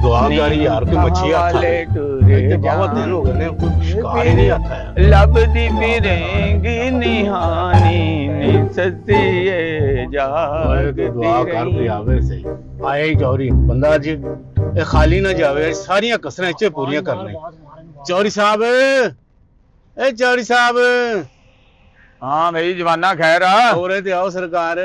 दुआ कर यार कोई मच्छी आता है बहुत दिन हो गए कोई शिकार ही नहीं आता है लभदी फिरेंगी निहानी नी ससिए दुआ कर कोई आवे सही आए ही चौरी बंदा जी ये खाली ना जावे सारियां कसरें च पूरियां करने चौरी साहब ए चौरी साहब हाँ भाई जवाना खैर आ और ते आओ सरकार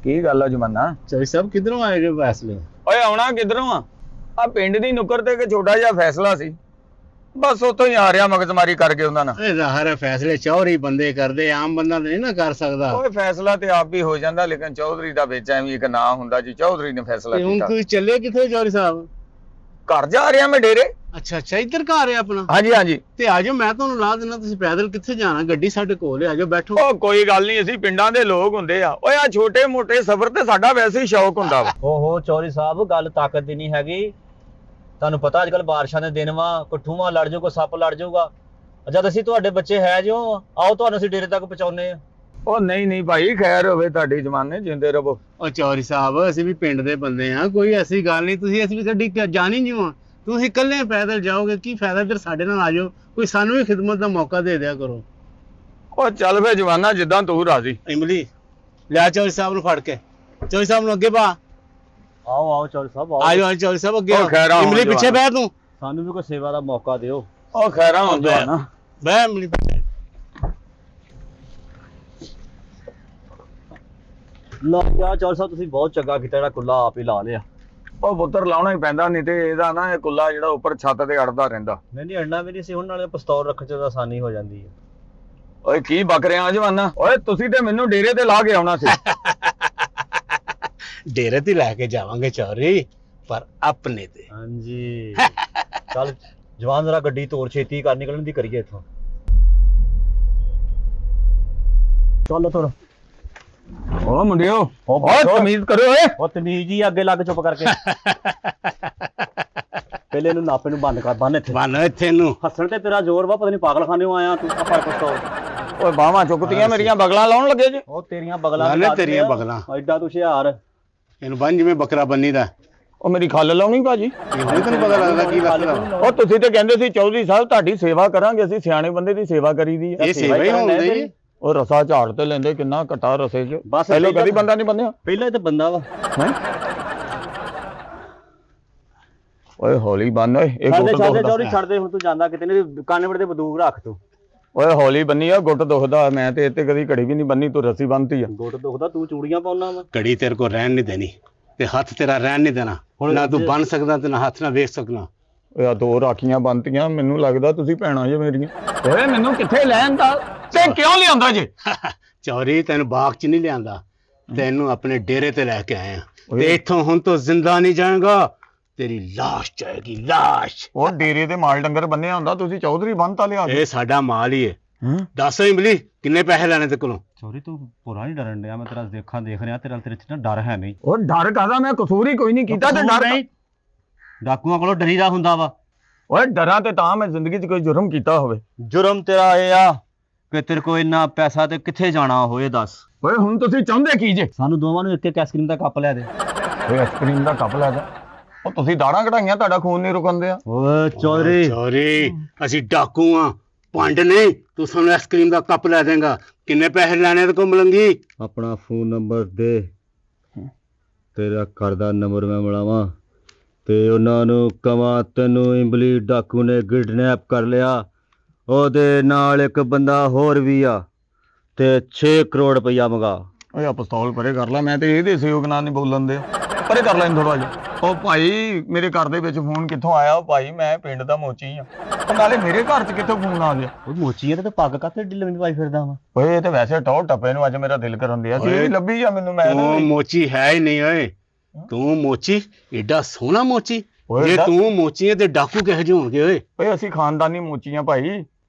ਕੀ ਗੱਲ ਆ ਜਮਾਨਾ चौरी साहब किधरों आए गए फैसले ਓਏ ਆਉਣਾ ਕਿੱਧਰੋਂ ਆ ਪਿੰਡ ਦੀ ਨੁੱਕਰ ਤੇ ਇੱਕ ਛੋਟਾ ਜਿਹਾ ਫੈਸਲਾ ਸੀ ਬਸ ਉੱਥੋਂ ਹੀ ਆ ਰਿਹਾ ਮਗਜ਼ਮਾਰੀ ਕਰਕੇ ਉਹਨਾਂ ਨਾਲ ए ज़ाहिर है फैसले चौरी बंदे करदे आम बंदा नहीं ना कर सकदा ਓਏ ਫੈਸਲਾ ਤੇ ਆਪ ਵੀ ਹੋ ਜਾਂਦਾ ਲੇਕਿन ਚੌਧਰੀ ਦਾ ਵਿੱਚ ਐਵੇਂ ਇੱਕ ਨਾਂ ਹੁੰਦਾ ਜੀ ਚੌਧਰੀ ਨੇ ਫੈਸਲਾ ਤੇ ਹੁਣ ਕੀਤਾ ਕੋਈ ਚੱਲੇ ਕਿੱਥੇ ਚੌਰੀ ਸਾਹਿਬ ਘਰ ਜਾ ਰਿਹਾ ਮੈਂ ਡੇਰੇ ਅੱਛਾ ਅੱਛਾ ਇੱਧਰ ਘਰ ਹੈ ਆਪਣਾ ਹਾਂਜੀ ਹਾਂਜੀ ਤੇ ਆਜੋ ਮੈਂ ਤੁਹਾਨੂੰ ਲਾ ਦੇਣਾ ਤੁਸੀਂ ਪੈਦਲ ਕਿੱਥੇ ਜਾਣਾ ਗੱਡੀ ਸਾਡੇ ਕੋਲ ਹੈ ਆਜੋ ਬੈਠੋ ਉਹ ਕੋਈ ਗੱਲ ਨਹੀਂ ਅਸੀਂ ਪਿੰਡਾਂ ਦੇ ਲੋਕ ਹੁੰਦੇ ਆ ਓਏ ਆ ਛੋਟੇ ਮੋਟੇ ਸਫ਼ਰ ਤੇ ਸਾਡਾ ਵੈਸੇ ਹੀ ਸ਼ੌਕ ਹੁੰਦਾ ਵਾ ਓਹੋ ਚੌਧਰੀ ਸਾਹਿਬ ਗੱਲ ਤਾਕਤ ਦੀ ਨਹੀਂ ਹੈਗੀ ਤੁਹਾਨੂੰ ਪਤਾ ਅੱਜ ਕੱਲ ਬਾਰਿਸ਼ਾਂ ਦੇ ਦਿਨ ਵਾ ਕੋਈ ਠੂੰਵਾਂ ਲੜ ਜਾਊਗਾ ਸੱਪ ਲੜ ਜਾਊਗਾ ਜਦ ਅਸੀਂ ਤੁਹਾਡੇ ਬੱਚੇ ਹੈ ਜੋ ਆਓ ਤੁਹਾਨੂੰ ਅਸੀਂ ਡੇਰੇ ਤੱਕ ਪਹੁੰਚਾਉਨੇ ਆ ਉਹ ਨਹੀਂ ਨਹੀਂ ਭਾਈ ਖੈਰ ਹੋਵੇ ਤੁਹਾਡੀ ਜਮਾਨੇ ਜਿੰਦੇ ਰਹੋ ਉਹ ਚੌਰੀ ਸਾਹਿਬ ਅਸੀਂ ਵੀ ਪਿੰਡ ਦੇ ਬੰਦੇ ਆ ਕੋਈ ਐਸੀ ਗੱਲ ਨਹੀਂ ਤੁਸੀਂ ਅਸੀਂ ਵੀ ਗੱਡੀ ਜਾਣੀ ਜਿਉਂ ਤੁਸੀਂ ਇਕੱਲੇ ਪੈਦਲ ਜਾਓਗੇ ਕੀ ਫਾਇਦਾ ਫਿਰ ਸਾਡੇ ਨਾਲ ਆਜੋ ਕੋਈ ਸਾਨੂੰ ਵੀ ਖਿਦਮਤ ਦਾ ਮੌਕਾ ਦੇ ਦਿਆ ਕਰੋ ਉਹ ਚੱਲ ਫੇ ਜਵਾਨਾ ਜਿੱਦਾਂ ਤੂੰ ਰਾਜ਼ੀ ਇਮਲੀ ਲੈ ਚੌਰੀ ਸਾਹਿਬ ਨੂੰ ਫੜ ਕੇ ਚੌਰੀ ਸਾਹਿਬ ਨੂੰ ਅੱਗੇ ਪਾ ਆਓ ਆਓ ਚੌਧਰੀ ਸਾਹਿਬ ਆਓ ਆਜੋ ਚੌਰੀ ਸਾਹਿਬ ਅੱਗੇ ਉਹ ਖੈਰਾਂ ਆਓ। ਇਮਲੀ ਹੋਣ ਪਿੱਛੇ ਬਹਿ ਤੂੰ ਸਾਨੂੰ ਵੀ ਕੋਈ ਸੇਵਾ ਦਾ ਮੌਕਾ ਦਿਓ ਉਹ ਖੈਰਾਂ ਹੁੰਦਾ ਨਾ ਬਹਿ ਇਮਲੀ ਪਿੱਛੇ ਲਓ ਯਾਰ ਚੌਧਰੀ ਸਾਹਿਬ ਤੁਸੀਂ ਬਹੁਤ ਚੰਗਾ ਕੀਤਾ ਜਿਹੜਾ ਕੁੱਲਾ ਆਪ ਹੀ ਲਾ ਲਿਆ ਉਹ ਪੁੱਤਰ ਲਾਉਣਾ ਹੀ ਪੈਂਦਾ ਨਹੀਂ ਤੇ ਇਹਦਾ ਨਾ ਇਹ ਕੁੱਲਾ ਜਿਹੜਾ ਉੱਪਰ ਛੱਤ ਤੇ ਅੜਦਾ ਰਹਿੰਦਾ ਨਹੀਂ ਅੜਨਾ ਵੀ ਨਹੀਂ ਸੀ ਹੁਣ ਨਾਲੇ ਪਿਸਤੌਲ ਰੱਖਣ ਚ ਤਾਂ ਆਸਾਨੀ ਹੋ ਜਾਂਦੀ ਹੈ ਓਏ ਕੀ ਬਕ ਰਿਆ ਜਵਾਨਾ ਓਏ ਤੁਸੀਂ ਤੇ ਮੈਨੂੰ ਡੇਰੇ ਤੇ ਲਾ ਕੇ ਆਉਣਾ ਸੀ ਡੇਰੇ ਤੇ ਲੈ ਕੇ ਜਾਵਾਂਗੇ ਚੌਰੀ ਪਰ ਆਪਣੇ ਤੇ ਹਾਂਜੀ ਚੱਲ ਜਵਾਨ ਜ਼ਰਾ ਗੱਡੀ ਤੋਰ ਛੇਤੀ ਕਰ ਨਿਕਲਣ ਦੀ ਕਰੀਏ ਇੱਥੋਂ ਚੱਲ ਤੋਰ ਓ ਮੁੰਡਿਓ ਓ ਓਏ ਤਮੀਜ਼ ਕਰੋ ਓਏ ਉਹ ਤਮੀਜ਼ ਜੀ ਅੱਗੇ ਲੱਗ ਚੁੱਪ ਕਰਕੇ ਪਹਿਲੇ ਇਹਨੂੰ ਨਾਪੇ ਨੂੰ ਬੰਦ ਕਰ ਬੰਨ ਇੱਥੇ ਬਣ ਇੱਥੇ ਨੂੰ ਹੱਸਣ ਤੇ ਤੇਰਾ ਜ਼ੋਰ ਵਾ ਪਤਾ ਨਹੀਂ ਪਾਗਲਖਾਨਿਓਂ ਆਇਆ ਤੂੰ ਆਪਾਂ ਪਿਸਤੌਲ ਓਏ ਬਾਹਾਂ ਚੁੱਕਤੀਆਂ ਮੇਰੀਆਂ ਬਗਲਾਂ ਲਾਉਣ ਲੱਗੇ ਜੇ ਉਹ ਤੇਰੀਆਂ ਬਗਲਾਂ ਨਾਲੇ ਤੇਰੀਆਂ ਬਗਲਾਂ ਐਡਾ ਤੂੰ ਹੁਸ਼ਿਆਰ ਇਹਨੂੰ ਬੰਨ ਜਿਵੇਂ ਬੱਕਰਾ ਬੰਨੀਦਾ ਉਹ ਮੇਰੀ ਖੱਲ ਲਾਉਣੀ ਭਾਜੀ ਇਹ ਹੁਣ ਤੈਨੂੰ ਪਤਾ ਲੱਗਦਾ ਕੀ ਲੱਗਦਾ ਉਹ ਤੁਸੀਂ ਤੇ ਕਹਿੰਦੇ ਸੀ ਚੌਧਰੀ ਸਾਹਿਬ ਤੁਹਾਡੀ ਸੇਵਾ ਕਰਾਂਗੇ ਅਸੀਂ ਸਿਆਣੇ ਬੰਦੇ ਦੀ ਸੇਵਾ ਕਰੀਦੀ ਆ ਇਹ ਸੇਵਾ ਹੀ ਹੁੰਦੀ ਉਹ ਰਸਾ ਝਾੜ ਤੇ ਲੈਂਦੇ ਕਿੰਨਾ ਘਟਾ ਰਸੇ ਚ ਬਸ ਪਹਿਲਾਂ ਕਦੀ ਬੰਦਾ ਨਹੀਂ ਬੰਨਿਆ ਪਹਿਲਾਂ ਇਹ ਤਾਂ ਬੰਦਾ ਵਾ ਓਏ ਹੌਲੀ ਬੰਨ ਓਏ ਇਹ ਛੱਡ ਦੇ ਗੁੱਟ ਛੱਡ ਦੇ ਦੁਖਦਾ ਚੌਧਰੀ ਛੱਡ ਦੇ ਹੁਣ ਤੂੰ ਜਾਂਦਾ ਕਿਤੇ ਨਹੀਂ ਕਾਨੇ ਤੇ ਬੰਦੂਕ ਰੱਖ ਤੂੰ ਓਏ ਹੌਲੀ ਬੰਨੀ ਆ ਗੁੱਟ ਦੁਖਦਾ ਮੈਂ ਤੇ ਇੱਥੇ ਕਦੀ ਘੜੀ ਵੀ ਨਹੀਂ ਬੰਨੀ ਤੂੰ ਰੱਸੀ ਬੰਨਤੀ ਆ ਗੁੱਟ ਦੁਖਦਾ ਤੂੰ ਚੂੜੀਆਂ ਪਾਉਣਾ ਵਾ ਘੜੀ ਤੇਰੇ ਕੋ ਰਹਿਣ ਨਹੀਂ ਦੇਣੀ ਤੇ ਹੱਥ ਤੇਰਾ ਰਹਿਣ ਨਹੀਂ ਦੇਣਾ ਨਾ ਤੂੰ ਬੰਨ ਸਕਦਾ ਤੇ ਨਾ ਹੱਥ ਨਾਲ ਵੇਖ ਸਕਣਾ ਓਏ ਆ ਦੋ ਰਾਖੀਆਂ ਬੰਨਤੀਆਂ ਮੈਨੂੰ ਲੱਗਦਾ ਤੁਸੀਂ ਭੈਣਾਂ ਜੇ ਮੇਰੀਆਂ ਓਏ ਮੈਨੂੰ ਕਿੱਥੇ ਲੈਣ ਦਾ ਤੇ ਕਿਉਂ ਲਿਆਉਂਦਾ ਜੇ ਚੌਰੀ ਤੈਨੂੰ ਬਾਗ ਚ ਨਹੀਂ ਲਿਆਂਦਾ ਤੈਨੂੰ ਆਪਣੇ ਡੇਰੇ ਤੇ ਲੈ ਕੇ ਆਏ ਆ ਤੇ ਇੱਥੋਂ ਹੁਣ ਤੋਂ ਜ਼ਿੰਦਾ ਨਹੀਂ ਜਾਏਗਾ ਤੇਰੀ ਲਾਸ਼ ਜਾਏਗੀ ਲਾਸ਼ ਉਹ ਡੇਰੇ ਤੇ ਮਾਲ ਡੰਗਰ ਬੰਨਿਆ ਹੁੰਦਾ ਤੁਸੀਂ ਚੌਧਰੀ ਬੰਨਤਾ ਲਿਆ ਇਹ ਸਾਡਾ ਮਾਲ ਹੀ ਹੈ ਦੱਸ ਇਮਲੀ ਕਿੰਨੇ ਪੈਸੇ ਲੈਣੇ ਤੇ ਕੋਲੋਂ ਚੌਧਰੀ ਤੂੰ ਪੂਰਾ ਨਹੀਂ ਡਰਨ ਡਿਆ ਮੈਂ ਤੇਰਾ ਦੇਖ ਰਿਹਾ ਤੇਰੇ ਚ ਨਾ ਡਰ ਹੈ ਨਹੀਂ ਉਹ ਡਰ ਕਾਦਾ ਮੈਂ ਕਸੂਰ ਹੀ ਕੋਈ ਨਹੀਂ ਕੀਤਾ ਤੇ ਡਰ ਨਹੀਂ ਡਾਕੂਆਂ ਕੋਲੋਂ ਡਰੀਦਾ ਹੁੰਦਾ ਵਾ ਓਏ ਡਰਾਂ ਤੇ ਤਾਂ ਮੈਂ ਜ਼ਿੰਦਗੀ 'ਚ ਕੋਈ ਜੁਰਮ ਕੀਤਾ ਹੋਵੇ ਜੁਰਮ ਤੇਰਾ ਇਹ ਆ ਕਿ ਤੇਰੇ ਕੋਲ ਇੰਨਾ ਪੈਸਾ ਤੇ ਕਿੱਥੇ ਜਾਣਾ ਹੋਏ ਦੱਸ ਓਏ ਹੁਣ ਤੁਸੀਂ ਚਾਹੁੰਦੇ ਕੀ ਜੇ ਸਾਨੂੰ ਦੋਵਾਂ ਨੂੰ ਇੱਕ ਇੱਕ ਆਈਸਕ੍ਰੀਮ ਦਾ ਕੱਪ ਲੈ ਦੇ ਓਏ ਆਈਸਕ੍ਰੀਮ ਦਾ ਕੱਪ ਲੈ ਜਾ ਉਹ ਤੁਸੀਂ ਦਾੜਾਂ ਕਢਾਈਆਂ ਤੁਹਾਡਾ ਖੂਨ ਨਹੀਂ ਰੁਕਣ ਦਿਆ ਓਏ ਚੌਧਰੀ ਚੌਰੀ ਅਸੀਂ ਡਾਕੂ ਆ ਪੰਡ ਨਹੀਂ ਤੂੰ ਸਾਨੂੰ ਆਈਸਕ੍ਰੀਮ ਦਾ ਕੱਪ ਲੈ ਦੇਂਗਾ ਕਿੰਨੇ ਪੈਸੇ ਲੈਣੇ ਤੇ ਕੋ ਮਲੰਗੀ ਆਪਣਾ ਫੋਨ ਨੰਬਰ ਦੇ ਤੇਰਾ ਘਰ ਦਾ ਨੰਬਰ ਮੈਂ ਮਿਲਾਵਾਂ ਤੇ ਉਹਨਾਂ ਨੂੰ ਕਵਾਂ ਤੈਨੂੰ ਇੰਬਲੀ ਡਾਕੂ ਨੇ ਕਿਡਨੈਪ ਕਰ ਲਿਆ ਉਹਦੇ ਨਾਲ ਇੱਕ ਬੰਦਾ ਹੋਰ ਵੀ ਆ ਤੇ 6 ਕਰੋੜ ਰੁਪਈਆ ਮੰਗਾ ਓਏ ਆ ਪਿਸਤੌਲ ਪਰੇ ਕਰ ਲੈ ਮੈਂ ਤੇ ਇਹਦੇ ਸਹਿਯੋਗ ਨਾਲ ਨਹੀਂ ਬੋਲਣ ਦੇ ਪਰੇ ਕਰ ਲੈਣ ਥੋੜਾ ਜਿਹਾ ਉਹ ਭਾਈ ਮੇਰੇ ਘਰ ਦੇ ਵਿੱਚ ਫੋਨ ਕਿੱਥੋਂ ਆਇਆ ਉਹ ਭਾਈ ਮੈਂ ਪਿੰਡ ਦਾ ਮੋਚੀ ਆ ਉਹ ਨਾਲੇ ਮੇਰੇ ਘਰ 'ਚ ਕਿੱਥੋਂ ਫੋਨ ਆ ਗਿਆ ਉਹ ਮੋਚੀ ਤੇ ਪੱਗ ਕਾਤੇ ਢਿੱਲ ਵਿੱਚ ਪਾਈ ਫਿਰਦਾ ਵਾ ਓਏ ਇਹ ਤੇ ਵੈਸੇ ਟੌਰ ਟੱਪੇ ਨੂੰ ਅੱਜ ਮੇਰਾ ਦਿਲ ਕਰਨ ਦਿਆ ਸੀ ਇਹ ਵੀ ਲੱਭੀ ਆ ਮੈਨੂੰ ਮੈਂ ਤੂੰ ਮੋਚੀ ਹੈ ਹੀ ਨਹੀਂ ਓਏ ਤੂੰ ਮੋਚੀ ਏਡਾ ਸੋਹਣਾ ਮੋਚੀ ਓਏ ਜੇ ਤੂੰ ਮੋਚੀ ਹੈ ਤੇ ਡਾਕੂ ਕਿਹੋ ਜਿਹੇ ਹੋਣਗੇ ਓਏ ਓਏ ਅਸੀਂ ਖਾਨਦਾਨੀ ਮੋਚੀਆਂ ਭਾਈ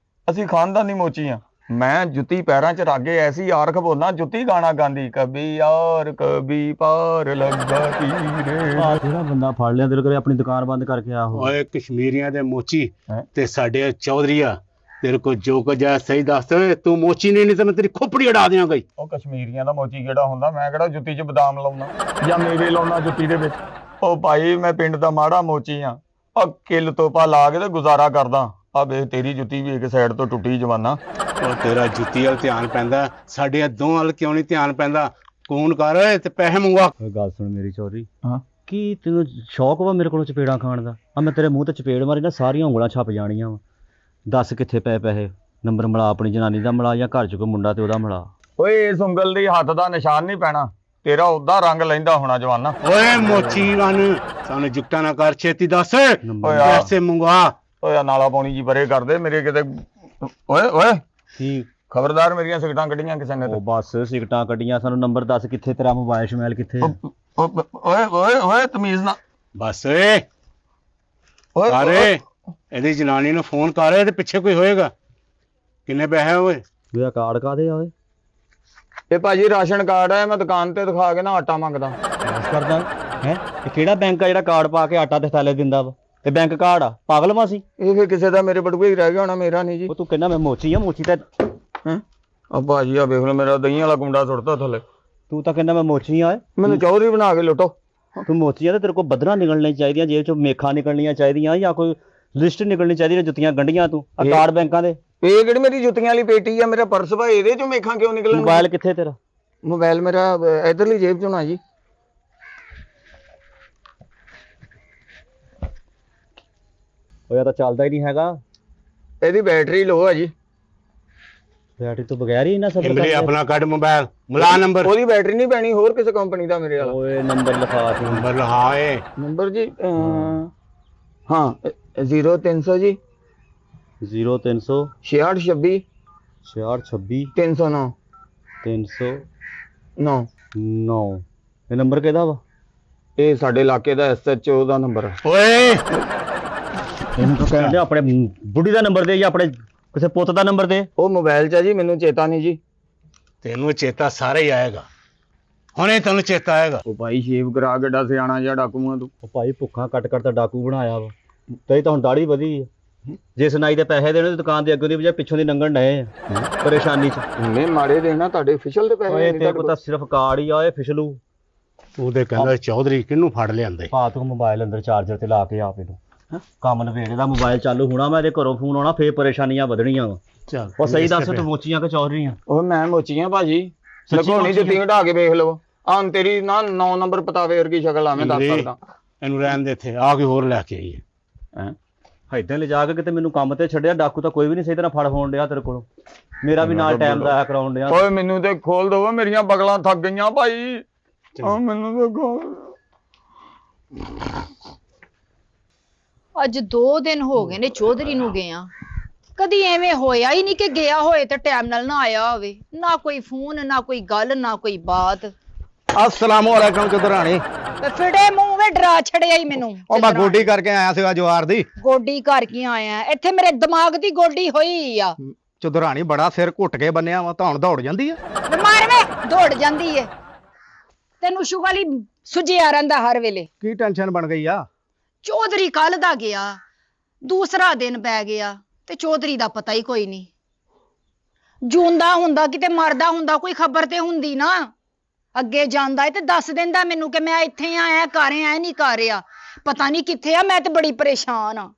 ਅਸੀਂ ਖਾਨਦਾਨੀ ਮੋਚੀਆਂ ਮੈਂ ਜੁੱਤੀ ਪੈਰਾਂ 'ਚ ਰਾਗੇ ਐਸੀ ਆਰਖ ਬੋਲਣਾ ਜੁੱਤੀ ਗਾਣਾ ਗਾਉਂਦੀ ਕਬੀ ਯਾਰ ਕਬੀ ਪਾਰ ਲੱਗਾ ਤੀਰੇ ਜਿਹੜਾ ਬੰਦਾ ਫੜ ਲਿਆ ਤੇਰੇ ਘਰੇ ਆਪਣੀ ਦੁਕਾਨ ਬੰਦ ਕਰਕੇ ਆ ਓਏ ਕਸ਼ਮੀਰੀਆਂ ਦੇ ਮੋਚੀ ਤੇ ਸਾਡੇ ਚੌਧਰੀਆ तेरे को जो कुछ है सही दस तू मोची नहीं तो मैं तेरी खोपड़ी उड़ा दियांगा ही। ਉਹ ਕਸ਼ਮੀਰੀਆਂ ਦਾ ਮੋਚੀ ਕਿਹੜਾ ਹੁੰਦਾ? ਮੈਂ ਕਿਹੜਾ ਜੁੱਤੀ 'ਚ ਬਦਾਮ ਲਾਉਣਾ ਜਾਂ ਮੇਵੇ ਲਾਉਣਾ ਜੁੱਤੀ ਦੇ ਵਿੱਚ। ਉਹ ਭਾਈ ਮੈਂ ਪਿੰਡ ਦਾ ਮਾੜਾ ਮੋਚੀ ਆ, ਆ ਕਿੱਲ ਤੋਪਾ ਲਾ ਕੇ ਤੇ ਗੁਜ਼ਾਰਾ ਕਰਦਾ। ਆ ਵੇ ਤੇਰੀ ਜੁੱਤੀ ਵੀ ਇੱਕ ਸਾਈਡ ਤੋਂ ਟੁੱਟੀ ਜਵਾਨਾ। ਉਹ ਤੇਰਾ ਜੁੱਤੀ ਵੱਲ ਧਿਆਨ ਪੈਂਦਾ, ਸਾਡੇ ਦੋਹਾਂ ਵੱਲ ਕਿਉਂ ਨਹੀਂ ਧਿਆਨ ਪੈਂਦਾ? ਫੋਨ ਕਰ ਤੇ ਪੈਸੇ ਮੰਗਵਾ। ਓਏ ਗੱਲ ਸੁਣ ਮੇਰੀ ਚੌਧਰੀ, ਹਾਂ ਕੀ ਤੈਨੂੰ ਸ਼ੌਕ ਵਾ ਮੇਰੇ ਕੋਲੋਂ ਚਪੇੜਾਂ ਖਾਣ ਦਾ? ਆ ਮੈਂ ਤੇਰੇ ਮੂੰਹ ਤੇ ਚਪੇੜ ਮਾਰੀ ਨਾ ਸਾਰੀਆਂ ਉਂਗਲਾਂ ਛਪ ਜਾਣੀਆਂ ਵਾ। ਦੱਸ ਕਿੱਥੇ ਪਏ ਪੈਸੇ? ਨੰਬਰ ਮਿਲਾ ਆਪਣੀ ਜਨਾਨੀ ਦਾ ਮਿਲਾ ਜਾਂ ਘਰ 'ਚ ਕੋਈ ਮੁੰਡਾ ਤੇ ਉਹਦਾ ਮਿਲਾ। ਓਏ ਇਸ ਉਂਗਲ ਦੀ ਹੱਥ ਦਾ ਨਿਸ਼ਾਨ ਨਹੀਂ ਪੈਣਾ, ਤੇਰਾ ਉਦਾਂ ਰੰਗ ਲੈਂਦਾ ਹੋਣਾ ਜਵਾਨਾ। ਓਏ ਮੋਚੀ ਵਨ ਸਾਨੂੰ ਜੁਕਟਾ ਨਾ ਕਰ, ਛੇਤੀ ਦੱਸ ਓਏ ਆ ਪੈਸੇ ਮੰਗਵਾ। ਓਏ ਆ ਨਾਲਾ ਪਾਉਣੀ ਜੀ ਪਰੇ ਕਰਦੇ ਮੇਰੇ ਕਿਤੇ। ਓਏ ਓਏ ਕੀ ਖਬਰਦਾਰ ਮੇਰੀਆਂ ਸਿਗਟਾਂ ਕੱਢੀਆਂ ਕਿਸੇ ਨੇ ਤੇ। ਉਹ ਬਸ ਸਿਗਟਾਂ ਕੱਢੀਆਂ, ਸਾਨੂੰ ਨੰਬਰ ਦੱਸ ਕਿੱਥੇ ਤੇਰਾ ਮੋਬਾਈਲ ਸ਼ਮੈਲ ਕਿੱਥੇ ਆ? ਓਏ ਓਏ ਓਏ ਤਮੀਜ਼ ਨਾ। ਬਸ ਓਏ ਓਏ ਅਰੇ ਇਹਦੀ ਜਨਾਨੀ ਨੂੰ ਫੋਨ ਕਰ ਤੇ ਪਿੱਛੇ ਕੋਈ ਹੋਏਗਾ। ਕਿੰਨੇ ਪੈਸੇ ਓਏ? ਉਹਦਾ ਕਾਰਡ ਕਾਦੇ ਆ ਓਏ? ਇਹ ਭਾਜੀ ਰਾਸ਼ਨ ਕਾਰਡ ਹੈ, ਮੈਂ ਦੁਕਾਨ ਤੇ ਦਿਖਾ ਕੇ ਨਾ ਆਟਾ ਮੰਗਦਾ। ਬਸ ਕਰਦਾ ਹੈ। ਇਹ ਕਿਹੜਾ ਬੈਂਕ ਆ ਜਿਹੜਾ ਕਾਰਡ ਪਾ ਕੇ ਆਟਾ ਤੇ ਥੈਲੇ ਦਿੰਦਾ ਵਾ? ਤੇ ਬੈਂਕ ਕਾਰਡ ਆ? ਪਾਗਲ ਮਾਸੀ ਇਹ ਫਿਰ ਕਿਸੇ ਦਾ ਮੇਰੇ ਬਟੂਏ ਹੀ ਰਹਿ ਗਿਆ ਹੋਣਾ, ਮੇਰਾ ਨਹੀਂ ਜੀ। ਉਹ ਤੂੰ ਕਹਿੰਦਾ ਮੈਂ ਮੋਚੀ ਆ, ਮੋਚੀ ਤਾਂ ਹੈਂ ਆ ਭਾਜੀ ਆ ਵੇਖ ਲਓ ਮੇਰਾ ਦਹੀਂ ਵਾਲਾ ਗੁੰਡਾ ਸੁੱਟਦਾ ਥੱਲੇ। ਤੂੰ ਤਾਂ ਕਹਿੰਦਾ ਮੈਂ ਮੋਚੀ ਆ। ਮੈਨੂੰ ਚੌਧਰੀ ਬਣਾ ਕੇ ਲੁੱਟੋ। ਤੂੰ ਮੋਚੀ ਆ ਤੇ ਤੇਰੇ ਕੋਲ ਬਦਰਾਂ ਨਿਕਲਣੀਆਂ ਚਾਹੀਦੀਆਂ, ਜੇਬ ਚੋਂ ਮੇਖਾਂ ਨਿਕਲਣੀਆਂ ਚਾਹੀਦੀਆਂ, ਜਾਂ ਕੋਈ ਲਿਸਟ ਨਿਕਲਣੀ ਚਾਹੀਦੀ ਹੈ ਜੁੱਤੀਆਂ ਗੰਢੀਆਂ ਤੂੰ ਆ ਕਾਰਡ ਬੈਂਕਾਂ ਦੇ। ਇਹ ਕਿਹੜੀ ਮੇਰੀ ਜੁੱਤੀਆਂ ਵਾਲੀ ਪੇਟੀ ਆ? ਮੇਰਾ ਪਰਸ ਵਾ, ਇਹਦੇ ਚੋਂ ਮੇਖਾਂ ਕਿਉਂ ਨਿਕਲਣ? ਮੋਬਾਈਲ ਕਿੱਥੇ ਤੇਰਾ? ਮੋਬਾਈਲ ਮੇਰਾ ਇਧਰਲੀ ਜੇਬ ਚੋਂ ਨਾ ਜੀ। ਉਹ ਯਾਰ ਤਾਂ ਚੱਲਦਾ ਹੀ ਨਹੀਂ ਹੈਗਾ। ਇਹਦੀ ਬੈਟਰੀ ਲੋ ਆ ਜੀ। ਬੈਟਰੀ ਤੋਂ ਬਗੈਰ ਹੀ ਨਾ ਸਭ ਇਮਲੀ ਆਪਣਾ ਕੱਢ ਮੋਬਾਈਲ ਮਿਲਾ ਨੰਬਰ। ਉਹਦੀ ਬੈਟਰੀ ਨਹੀਂ ਪੈਣੀ, ਹੋਰ ਕਿਸੇ ਕੰਪਨੀ ਦਾ ਮੇਰੇ ਵਾਲਾ। ਓਏ ਨੰਬਰ ਲਿਖਾ ਸੀ। ਨੰਬਰ ਲਹਾ ਏ। ਨੰਬਰ ਜੀ ਹਾਂ 0300 ਜੀ 0300 6626 6626 309 309। 9। ਇਹ ਨੰਬਰ ਕਿਹਦਾ ਵਾ? ਇਹ ਸਾਡੇ ਇਲਾਕੇ ਦਾ SHO ਦਾ ਨੰਬਰ ਹੈ। ਓਏ ਇਹਨੂੰ ਤਾਂ ਕਹਿੰਦੇ ਆਪਣੇ ਬੁੱਢੀ ਦਾ ਨੰਬਰ ਦੇ ਜਾਂ ਆਪਣੇ ਕਿਸੇ ਪੁੱਤ ਦਾ ਨੰਬਰ ਦੇ। ਉਹ ਮੋਬਾਈਲ 'ਚ ਆ ਜੀ, ਮੈਨੂੰ ਚੇਤਾ ਨਹੀਂ ਜੀ। ਤੈਨੂੰ ਚੇਤਾ ਸਾਰਾ ਹੀ ਆਏਗਾ, ਹੁਣੇ ਤੈਨੂੰ ਚੇਤਾ ਆਏਗਾ। ਉਹ ਭਾਈ ਸ਼ੇਵ ਕਰਾ ਗੱਡਾ ਸਿਆਣਾ ਜਿਹਾ ਡਾਕੂਆਂ ਤੂੰ। ਉਹ ਭਾਈ ਭੁੱਖਾਂ ਕੱਟ ਕੱਟ ਤਾਂ ਡਾਕੂ ਬਣਾਇਆ ਵਾ। ਤੇ ਤਾਂ ਹੁਣ ਦਾੜੀ ਵਧੀ ਆ। ਜੇ ਸੁਣਾਈ ਦੇ ਪੈਸੇ ਦੇਣੇ ਦੁਕਾਨ ਦੇ ਅੱਗੋਂ ਦੀ ਬਜਾਏ ਪਿੱਛੋਂ ਦੀ ਲੰਘਣ ਡਏ ਆ ਪਰੇਸ਼ਾਨੀ 'ਚ। ਇੰਨੇ ਮਾੜੇ ਦੇਣਾ ਤੁਹਾਡੇ ਅਫੀਸ਼ੀਅਲ ਦੇ ਪੈਸੇ ਓਏ ਨਹੀਂ ਤੇ ਤੁਹਾਡੇ ਕੋ ਤਾਂ ਸਿਰਫ ਕਾਰਡ ਹੀ ਆ, ਓਏ ਫਿਸ਼ਲੂ। ਉਹਦੇ ਕਹਿੰਦਾ ਚੌਧਰੀ ਕਿਹਨੂੰ ਫੜ ਲਿਆਂਦੇ? ਪਾ ਤੂੰ ਮੋਬਾਈਲ ਅੰਦਰ ਚਾਰਜਰ ਤੇ ਲਾ ਕੇ ਆ ਪਹਿਲੋਂ ਕੰਮ ਨਵੇੜੇ ਦਾ ਮੋਬਾਈਲ ਚਾਲੂ ਹੋਣਾ, ਮੈਂ ਇਹਦੇ ਘਰੋਂ ਫੋਨ ਆਉਣਾ, ਫੇਰ ਪਰੇਸ਼ਾਨੀਆਂ ਵਧਣੀਆਂ ਵਾ। ਚੱਲ ਉਹ ਸਹੀ ਦੱਸ ਤੂੰ ਮੋਚੀਆਂ ਕਿ ਚੌਧਰੀਆਂ? ਉਹ ਮੈਂ ਮੋਚੀਆਂ ਭਾਜੀ। ਸੱਚੀ ਲਗੋਣੀ ਮੋਚੀਆਂ? ਜੁੱਤੀ ਹਟਾ ਕੇ ਵੇਖ ਲਓ। ਆਹ ਤੇਰੀ ਨਾ 9 ਨੰਬਰ ਪਤਾਵੇ ਵਰਗੀ ਸ਼ਕਲ ਆ, ਮੈਂ ਦੱਸ ਸਕਦਾ। ਇਹਨੂੰ ਰਹਿਣ ਦੇ, ਇੱਥੇ ਆ ਕੇ ਹੋਰ ਲੈ ਕੇ ਆਈਏ। ਹੈਂ ਇੱਦਾਂ ਲਿਜਾ ਕੇ ਕਿਤੇ ਮੈਨੂੰ ਕੰਮ ਤੇ ਛੱਡਿਆ? ਡਾਕੂ ਤਾਂ ਕੋਈ ਵੀ ਨਹੀਂ ਸਹੀ ਤਰ੍ਹਾਂ ਫੜ ਹੋਣ ਡਿਆ ਤੇਰੇ ਕੋਲੋਂ। ਮੇਰਾ ਵੀ ਨਾਲ ਟਾਈਮ ਦਾ ਕਰਾਉਣ ਡਿਆ। ਓਏ ਮੈਨੂੰ ਤੇ ਖੋਲ ਦੋ, ਮੇਰੀਆਂ ਬਗਲਾਂ ਥੱਕ ਗਈਆਂ ਭਾਈ। ਆ ਮੈਨੂੰ ਤੇ ਖੋਲ। ਅੱਜ 2 ਦਿਨ ਹੋ ਗਏ ਨੇ ਚੌਧਰੀ ਨੂੰ ਗਿਆ, ਕਦੀ ਐਵੇਂ ਹੋਇਆ ਹੀ ਨਹੀਂ ਕਿ ਗਿਆ ਹੋਏ ਤੇ ਟਾਈਮ ਨਾਲ ਨਾ ਆਇਆ ਹੋਵੇ। ਨਾ ਕੋਈ ਫੋਨ, ਨਾ ਕੋਈ ਗੱਲ, ਨਾ ਕੋਈ ਬਾਤ। अस्सलाम वालेकुम चौधरानी। ਤੇ ਫਿੜੇ ਮੂੰਹ ਵੇ ਡਰਾ ਛੜਿਆ ਹੀ ਮੈਨੂੰ। ਉਹ ਮੈਂ ਗੋਡੀ ਕਰਕੇ ਆਇਆ ਸੀਗਾ ਜਵਾਰ ਦੀ। ਗੋਡੀ ਕਰ ਕੇ ਆਇਆ? ਇੱਥੇ ਮੇਰੇ ਦਿਮਾਗ ਦੀ ਗੋਡੀ ਹੋਈ ਆ। ਚੌਧਰਾਣੀ ਬੜਾ ਸਿਰ ਘੁੱਟ ਕੇ ਬੰਨਿਆ ਵਾ, ਧੌਣ ਦੌੜ ਜਾਂਦੀ ਆ। ਤੇ ਮਾਰ ਵੇ ਦੌੜ ਜਾਂਦੀ ਏ। ਤੈਨੂੰ ਸ਼ੁਗਲੀ ਸੁਝਿਆ ਰਹਿੰਦਾ ਹਰ ਵੇਲੇ। ਕੀ ਟੈਨਸ਼ਨ ਬਣ ਗਈ ਆ? ਚੌਧਰੀ ਕੱਲ ਦਾ ਗਿਆ, ਦੂਸਰਾ ਦਿਨ ਪੈ ਗਿਆ ਤੇ ਚੌਧਰੀ ਦਾ ਪਤਾ ਹੀ ਕੋਈ ਨਹੀਂ। ਜੂੰਦਾ ਹੁੰਦਾ ਕਿਤੇ ਮਰਦਾ ਹੁੰਦਾ, ਕੋਈ ਖਬਰ ਤੇ ਹੁੰਦੀ ਨਾ। ਅੱਗੇ ਜਾਂਦਾ ਏ ਤੇ ਦੱਸ ਦਿੰਦਾ ਮੈਨੂੰ ਕਿ ਮੈਂ ਇੱਥੇ ਆ, ਐ ਕਰ ਰਿਹਾ, ਐ ਨਹੀਂ ਕਰ ਰਿਹਾ। ਪਤਾ ਨਹੀਂ ਕਿੱਥੇ ਆ, ਮੈਂ ਤੇ ਬੜੀ ਪਰੇਸ਼ਾਨ ਆ।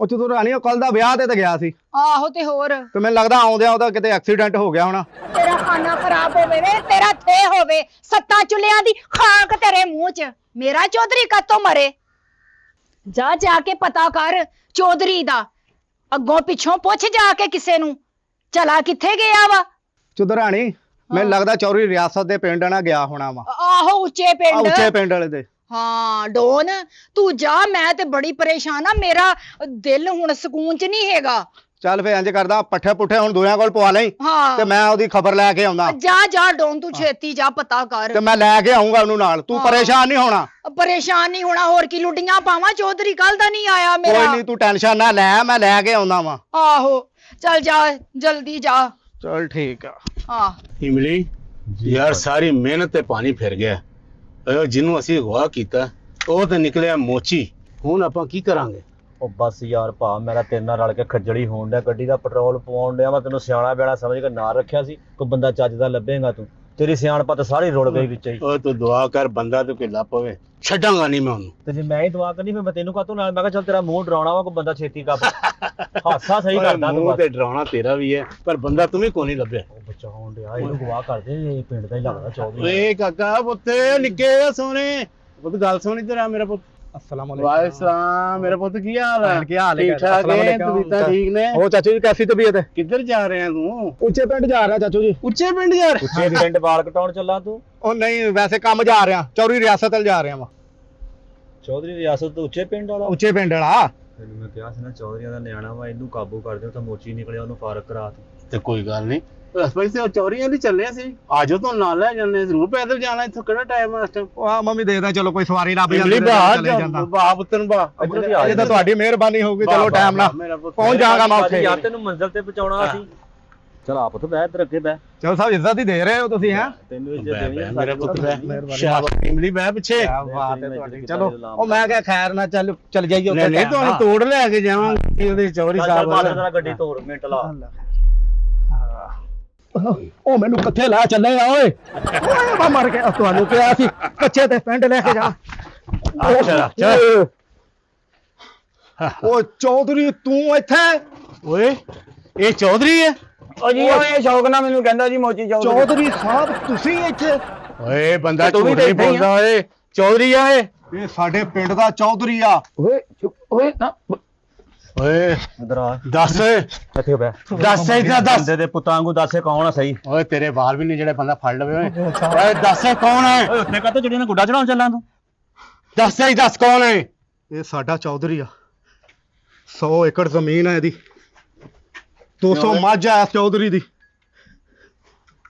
ਉਹ ਚੌਧਰਾਣੀ ਉਹ ਕੱਲ ਦਾ ਵਿਆਹ ਤੇ ਗਿਆ ਸੀ ਆਹੋ ਤੇ ਹੋਰ ਤੇ ਮੈਨੂੰ ਲੱਗਦਾ ਆਉਂਦਿਆਂ ਉਹਦਾ ਕਿਤੇ ਐਕਸੀਡੈਂਟ ਹੋ ਗਿਆ ਹੋਣਾ। ਤੇਰਾ ਖਾਣਾ ਖਰਾਬ ਹੋਵੇ ਵੇ, ਤੇਰਾ ਥੇ ਹੋਵੇ, 7 ਚੁੱਲ੍ਹਿਆਂ ਦੀ ਖਾਕ ਤੇਰੇ ਮੂੰਹ 'ਚ। ਮੇਰਾ ਚੌਧਰੀ ਕਾਤੋਂ ਮਰੇ? ਜਾ ਜਾ ਕੇ ਪਤਾ ਕਰ ਚੌਧਰੀ ਦਾ, ਅੱਗੋਂ ਪਿੱਛੋਂ ਪੁੱਛ ਜਾ ਕੇ ਕਿਸੇ ਨੂੰ, ਚਲਾ ਕਿੱਥੇ ਗਿਆ ਵਾ। ਚੌਧਰਾਣੀ ਮੈਨੂੰ ਲੱਗਦਾ ਚੌਰੀ ਰਿਆਸਤ ਦੇ ਪਿੰਡ ਨਾਲ ਗਿਆ ਹੋਣਾ ਵਾ। ਆਹੋ ਉੱਚੇ ਆ ਪਿੰਡ। ਉੱਚੇ ਪਿੰਡ ਵਾਲੇ ਦੇ। ਹਾਂ ਡੋਨ ਤੂੰ ਜਾ, ਮੈਂ ਤੇ ਬੜੀ ਪਰੇਸ਼ਾਨ ਆ। ਮੇਰਾ ਦਿਲ ਹੁਣ ਸਕੂਨ 'ਚ ਨਹੀਂ ਹੈਗਾ। ਚੱਲ ਫੇ ਇੰਜ ਕਰਦਾ, ਪੱਠੇ ਪੁੱਠੇ ਹੁਣ ਦੋਆਂ ਕੋਲ ਪਵਾ ਲਈ ਹਾਂ ਤੇ ਮੈਂ ਉਹਦੀ ਖਬਰ ਲੈ ਕੇ ਆਉਂਦਾ ਜਾ ਜਾ ਡੋਨ, ਤੂੰ ਛੇਤੀ ਜਾ ਪਤਾ ਕਰ। ਤੇ ਮੈਂ ਲੈ ਕੇ ਆਉਂਗਾ ਉਹਨੂੰ ਨਾਲ। ਤੂੰ ਹਾਂ। ਪਰੇਸ਼ਾਨ ਨਹੀਂ ਹੋਣਾ। ਪਰੇਸ਼ਾਨ ਨਹੀਂ ਹੋਣਾ, ਹੋਰ ਕੀ ਲੁੱਡੀਆਂ ਪਾਵਾਂ? ਚੌਧਰੀ ਕੱਲ ਦਾ ਨਹੀਂ ਆਇਆ ਕੋਈ ਮੇਰਾ। ਨਹੀਂ, ਤੂੰ ਟੈਨਸ਼ਨ ਨਾ ਲੈ, ਮੈਂ ਲੈ ਕੇ ਆਉਂਦਾ ਵਾ। ਆਹੋ ਚੱਲ ਜਾ, ਜਲਦੀ ਜਾ। ਚੱਲ ਠੀਕ ਆ। ਹਾਂ ਇਮਲੀ ਯਾਰ ਸਾਰੀ ਮਿਹਨਤ ਤੇ ਪਾਣੀ ਫਿਰ ਗਿਆ। ਜਿਹਨੂੰ ਅਸੀਂ ਅਗਵਾ ਕੀਤਾ ਉਹ ਤੇ ਨਿਕਲਿਆ ਮੋਚੀ। ਹੁਣ ਆਪਾਂ ਕੀ ਕਰਾਂਗੇ? ਉਹ ਬਸ ਯਾਰ ਭਾ ਮੇਰਾ ਤੇਰੇ ਨਾਲ ਰਲ ਕੇ ਖੱਜਲੀ ਹੋਣ ਡਿਆ, ਗੱਡੀ ਦਾ ਪੈਟਰੋਲ ਪਵਾਉਣ ਡਿਆ। ਮੈਂ ਤੈਨੂੰ ਸਿਆਣਾ ਬਿਆਣਾ ਸਮਝ ਕੇ ਨਾਲ ਰੱਖਿਆ ਸੀ, ਕੋਈ ਬੰਦਾ ਚੱਜ ਦਾ ਲੱਭੇਗਾ ਤੂੰ। ਤੇਰੀ ਸਿਆਣਪਤ ਸਾਰੀ ਰੁੜ ਗਈ ਵਿੱਚ ਹੀ। ਓਏ ਤੂੰ ਦੁਆ ਕਰ ਬੰਦਾ ਤੂੰ ਢਿੱਲਾ ਪਵੇ, ਛੱਡਾਂਗਾ ਨਹੀਂ ਮੈਂ ਉਹਨੂੰ। ਤੇ ਜੇ ਮੈਂ ਹੀ ਦੁਆ ਕਰਨੀ ਫਿਰ ਮੈਂ ਤੈਨੂੰ ਕਾਹਤੋਂ ਨਾਲ? ਮੈਂ ਕਿਹਾ ਚੱਲ ਤੇਰਾ ਮੂੰਹ ਡਰਾਉਣਾ ਵਾ, ਕੋਈ ਬੰਦਾ ਛੇਤੀ ਕੱਪ ਹਾਸਾ ਸਹੀ ਓਏ ਕਰਦਾ ਤੂੰ ਮੂੰਹ ਬਸ। ਤੇ ਡਰਾਉਣਾ ਤੇਰਾ ਵੀ ਹੈ, ਪਰ ਬੰਦਾ ਤੂੰ ਵੀ ਕੋਈ ਨਹੀਂ ਲੱਭਿਆ। ਉਹ ਬੱਚਾ ਹੋਣ ਡਿਆ, ਇਹਨੂੰ ਗਵਾਹ ਕਰਦੇ, ਇਹ ਪਿੰਡ ਦਾ ਹੀ ਲੱਗਦਾ ਚੌਧਰੀ। ਓਏ ਕਾਕਾ ਪੁੱਤ ਨਿੱਕੇ ਆ ਸੋਹਣੇ ਪੁੱਤ, ਗੱਲ ਸੁਣ ਇੱਧਰ ਆ ਮੇਰਾ ਪੁੱਤ। अस्सलाम ਵਾਲੇਕੁਮ ਸਲਾਮ ਮੇਰਾ ਪੁੱਤ, ਕੀ ਹਾਲ ਹੈ? ਕੀ ਹਾਲ ਹੈ? ਠੀਕ ਠਾਕ ਹੈ? ਤਬੀਅਤਾਂ ਠੀਕ ਨੇ? ओ चाचू जी कैसी तबीयत है? ਕਿੱਧਰ ਜਾ ਰਿਹਾ ਤੂੰ? ਉੱਚੇ ਪਿੰਡ ਜਾ ਰਿਹਾ ਚਾਚੂ ਜੀ। ਉੱਚੇ ਪਿੰਡ ਜਾ ਰਿਹਾ? ਉੱਚੇ ਪਿੰਡ ਵਾਲ ਕਟਾਉਣ ਚੱਲਾ ਤੂੰ? ਉਹ ਨਹੀਂ ਵੈਸੇ ਕੰਮ ਜਾ ਰਿਹਾ, ਚੌਰੀ ਰਿਆਸਤ ਵੱਲ ਜਾ ਰਿਹਾ ਵਾਂ। ਚੌਧਰੀ ਰਿਆਸਤ ਤੋਂ ਉੱਚੇ ਪਿੰਡ ਵਾਲਾ? ਉੱਚੇ ਪਿੰਡ ਵਾਲਾ। ਤੈਨੂੰ ਮੈਂ ਕਿਹਾ ਸੀ ਨਾ ਚੌਧਰੀਆਂ ਦਾ ਨਿਆਣਾ ਵਾ, ਇਹਨੂੰ ਕਾਬੂ ਕਰ ਦਿਓ। ਤਾਂ ਮੋਚੀ ਨਿਕਲਿਆ, ਉਹਨੂੰ ਫਾਰਕ ਕਰਾ ਤੂੰ। ਤੇ ਕੋਈ ਗੱਲ ਨਹੀਂ, ਰਸਪਾਈ ਸੇ ਚੌਰੀਆਂ ਦੀ ਚੱਲੇ ਸੀ। ਆਜੋ ਤੋਂ ਨਾਲ ਲੈ ਜਾਂਦੇ, ਜ਼ਰੂਰ ਪੈਦਲ ਜਾਣਾ। ਇੱਥੋਂ ਕਿਹੜਾ ਟਾਈਮ ਹੈ ਇਸ ਟਾਈਮ? ਉਹ ਆ ਮੰਮੀ ਦੇਖਦਾ ਚਲੋ ਕੋਈ ਸਵਾਰੀ ਲੱਭ ਇਮਲੀ ਜਾਂਦੀ ਬਾਹਰ ਚਲੇ ਜਾਂਦਾ। ਬਾਹ ਪੁੱਤਨ ਬਾਹ ਇੱਧਰ ਦੀ ਆ ਇਹ ਤਾਂ ਤੁਹਾਡੀ ਮਿਹਰਬਾਨੀ ਹੋਊਗੀ, ਚਲੋ ਟਾਈਮ ਨਾਲ ਮੇਰਾ ਪੁੱਤ ਪਹੁੰਚ ਜਾਗਾ ਮੈਂ ਉੱਥੇ। ਯਾਰ ਤੈਨੂੰ ਮੰਜ਼ਿਲ ਤੇ ਪਹੁੰਚਾਉਣਾ ਸੀ। ਚਲ ਆਪ ਤੋਂ ਬਹਿ, ਇੱਧਰ ਅੱਗੇ ਬਹਿ। ਚਲੋ ਸਾਹਿਬ ਇੱਜ਼ਤ ਹੀ ਦੇ ਰਹੇ ਹੋ ਤੁਸੀਂ ਹੈ। ਤੈਨੂੰ ਇੱਜ਼ਤ ਬਹਿ, ਦੇਣੀ ਬਹਿ, ਆ ਮੇਰਾ ਪੁੱਤ ਬਹਿ। ਮਿਹਰਬਾਨੀ। ਸ਼ਾਬਾਸ਼ ਇਮਲੀ ਬਹਿ ਪਿੱਛੇ। ਕਿਆ ਬਾਤ ਹੈ ਤੁਹਾਡੀ। ਚਲੋ ਉਹ ਮੈਂ ਕਿਹਾ ਖੈਰ ਨਾ ਚੱਲ ਜਾਈਏ ਉੱਥੇ। ਨਹੀਂ ਤੁਹਾਨੂੰ ਤੋੜ ਲੈ ਕੇ ਜਾਵਾਂਗੇ ਉਹਦੇ ਚੌਰੀ ਚੱਲ ਸਾਹਿਬ ਬਾਹਰ ਵੱਲ। ਜਰਾ ਗੱਡੀ ਤੋੜ, ਮਿੰਟ ਲਾ। ਉਹ ਮੈਨੂੰ ਕਿੱਥੇ ਲੈ ਚੱਲੇ ਆ ਓਏ? ਓਏ ਮੈਂ ਮਰ ਗਿਆ, ਤੁਹਾਨੂੰ ਕਿਹਾ ਸੀ ਕੱਚੇ ਤੇ ਪਿੰਡ ਲੈ ਕੇ ਜਾ। ਅੱਛਾ ਚੱਲ। ਉਹ ਚੌਧਰੀ ਤੂੰ ਇੱਥੇ? ਓਏ ਇਹ ਚੌਧਰੀ ਹੈ? ਉਹ ਜੀ ਉਹ ਇਹ ਸ਼ੌਕ ਨਾਲ ਮੈਨੂੰ ਕਹਿੰਦਾ ਜੀ ਮੋਚੀ ਚੌਧਰੀ ਸਾਹਿਬ ਤੁਸੀਂ ਇੱਥੇ? ਓਏ ਬੰਦਾ ਤੂੰ ਵੀ ਝੂਠ ਨਹੀਂ ਤਾਂ ਇੱਥੇ ਹੀ ਬੋਲਦਾ। ਓਏ ਚੌਧਰੀ ਆ ਇਹ? ਇਹ ਸਾਡੇ ਪਿੰਡ ਦਾ ਚੌਧਰੀ ਆ। ਓਏ ਨਾ ਓਏ ਇੱਧਰ ਆ, ਦੱਸ ਇੱਥੇ ਬਹਿ। ਦੱਸ ਇੱਧਰ ਦੱਸ। ਬੰਦੇ ਦੇ ਪੁੱਤਾਂ ਵਾਂਗੂ ਦੱਸੇ ਕੌਣ ਆ ਸਹੀ? ਓਏ ਤੇਰੇ ਵਾਲ ਵੀ ਨਹੀਂ ਜਿਹੜੇ ਬੰਦਾ ਫੜ ਲਵੇ। ਓਏ ਓਏ ਦੱਸ ਇਹ ਕੌਣ ਹੈ? ਓਏ ਉੱਥੇ ਕਾਹਤੋਂ ਜਿਹੜੀਆਂ ਗੁੱਡਾ ਚੜਾਉਣ ਚੱਲਾਂ ਤੂੰ? ਦੱਸ ਹੀ ਦੱਸ ਕੌਣ ਹੈ? ਇਹ ਸਾਡਾ ਚੌਧਰੀ ਆ। 100 ਏਕੜ ਜ਼ਮੀਨ ਹੈ ਇਹਦੀ। 200 ਮੱਝ ਆ ਇਸ ਚੌਧਰੀ ਦੀ।